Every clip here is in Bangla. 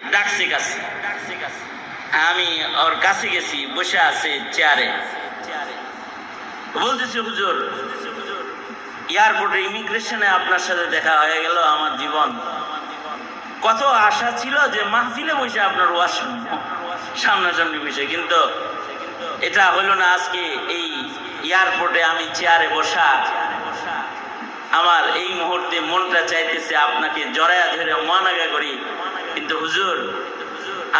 ডাকছে কাছে, আমি ওর কাছে গেছি, বসে আছে চেয়ারে, বলতেছি হুজুর এয়ারপোর্টে ইমিগ্রেশনে আপনার সাথে দেখা হয়ে গেল। আমার জীবন কত আশা ছিল যে মাহফিলে বসে আপনার ওয়াজ শুনবো, সামনাসামনি বসে, কিন্তু এটা হলো না। আজকে এই এয়ারপোর্টে আমি চেয়ারে বসা, আমার এই মুহূর্তে মনটা চাইতেছে আপনাকে জড়ায়া ধরে মানাগা করি, কিন্তু হুজুর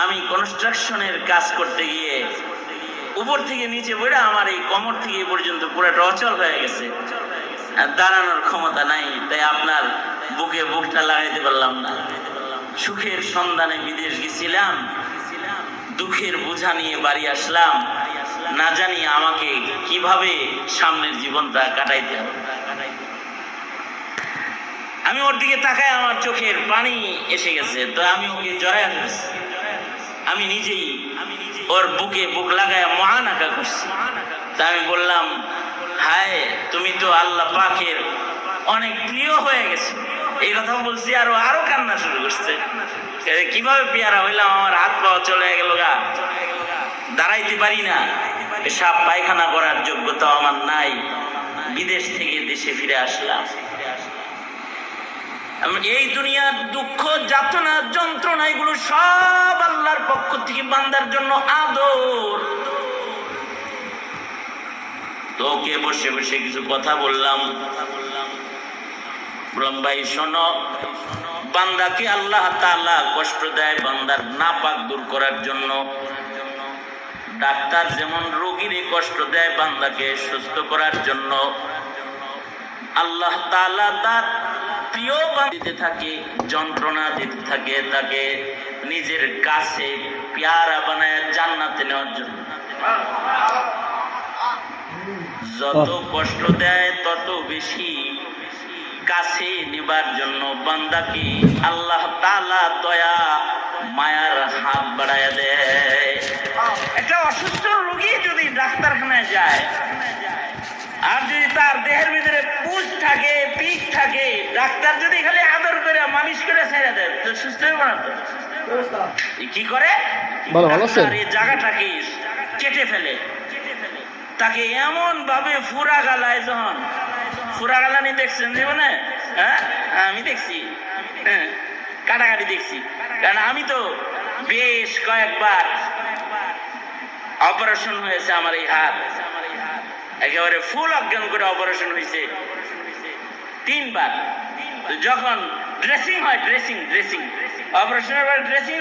আমি কনস্ট্রাকশনের কাজ করতে গিয়ে উপর থেকে নিচে পড়ে আমার এই কোমর থেকে এই পর্যন্ত পুরোটা অচল হয়ে গেছে, দাঁড়ানোর ক্ষমতা নাই, তাই আপনার বুকে বুকটা লাগাইতে পারলাম না। সুখের সন্ধানে বিদেশ গেছিলাম, দুঃখের বোঝা নিয়ে বাড়ি আসলাম, না জানি আমাকে কিভাবে সামনের জীবনটা কাটাইতে হবে। আমি ওর দিকে তাকায় আমার চোখের পানি এসে গেছে, তো আমি ওকে জড়ায় ধরছি, আমি নিজেই ওর বুকে বুক লাগায় মহানাকা করছি। তা আমি বললাম, হায় তুমি তো আল্লাহ পাকের অনেক প্রিয় হয়ে গেছে, এই কথা বলছি। আরো কান্না শুরু করছে, কিভাবে পেয়ারা হইলাম, আমার হাত পাও চলে গেল গা, দাঁড়াইতে পারি না, পেশাব পায়খানা করার যোগ্যতা আমার নাই, বিদেশ থেকে দেশে ফিরে আসলাম। এই দুনিয়ার দুঃখ যাতনা যন্ত্রণা এগুলো সব আল্লাহর পক্ষ থেকে বান্দার জন্য আদর। তোকে বসে বসে কিছু কথা বললাম, ভাই শোনো, বান্দাকে আল্লাহ তাআলা কষ্ট দেয় বান্দার নাপাক দূর করার জন্য। ডাক্তার যেমন রোগীর কষ্ট দেয় বান্দাকে সুস্থ করার জন্য, আল্লাহ তাআলা তার প্রিয় বান্দিতে থাকে, যন্ত্রণা দিতে থাকে, তাকে নিজের কাছে পেয়ারা বানায় জান্নাতে নেওয়ার জন্য। যত কষ্ট দেয় তত বেশি কাছে নেবার জন্য বান্দাকে আল্লাহ তাআলা দয়া মায়ার হাত বাড়ায় দেয়। একটা অসুস্থ রোগী যদি ডাক্তারখানায় যায়, আর যদি তার দেহের ভিতরে পুষ থাকে, পিক থাকে, ডাক্তার যদি খালি আদর করে মালিশ করে ছেড়ে দেয়, তো সুস্থ হয়ে না। কি করে এই জায়গাটাকে কেটে ফেলে, তাকে এমন ভাবে ফুরা গালায়, যখন ফুরা গালানি দেখছেন জীবনে? হ্যাঁ, আমি দেখছি, হ্যাঁ, কাটাকাটি দেখছি, কারণ আমি তো বেশ কয়েকবার অপারেশন হয়েছে আমার এই হাত, একেবারে ফুল অজ্ঞান করে অপারেশন হয়েছে 3 বার। যখন ড্রেসিং হয়, ড্রেসিং অপারেশনের ড্রেসিং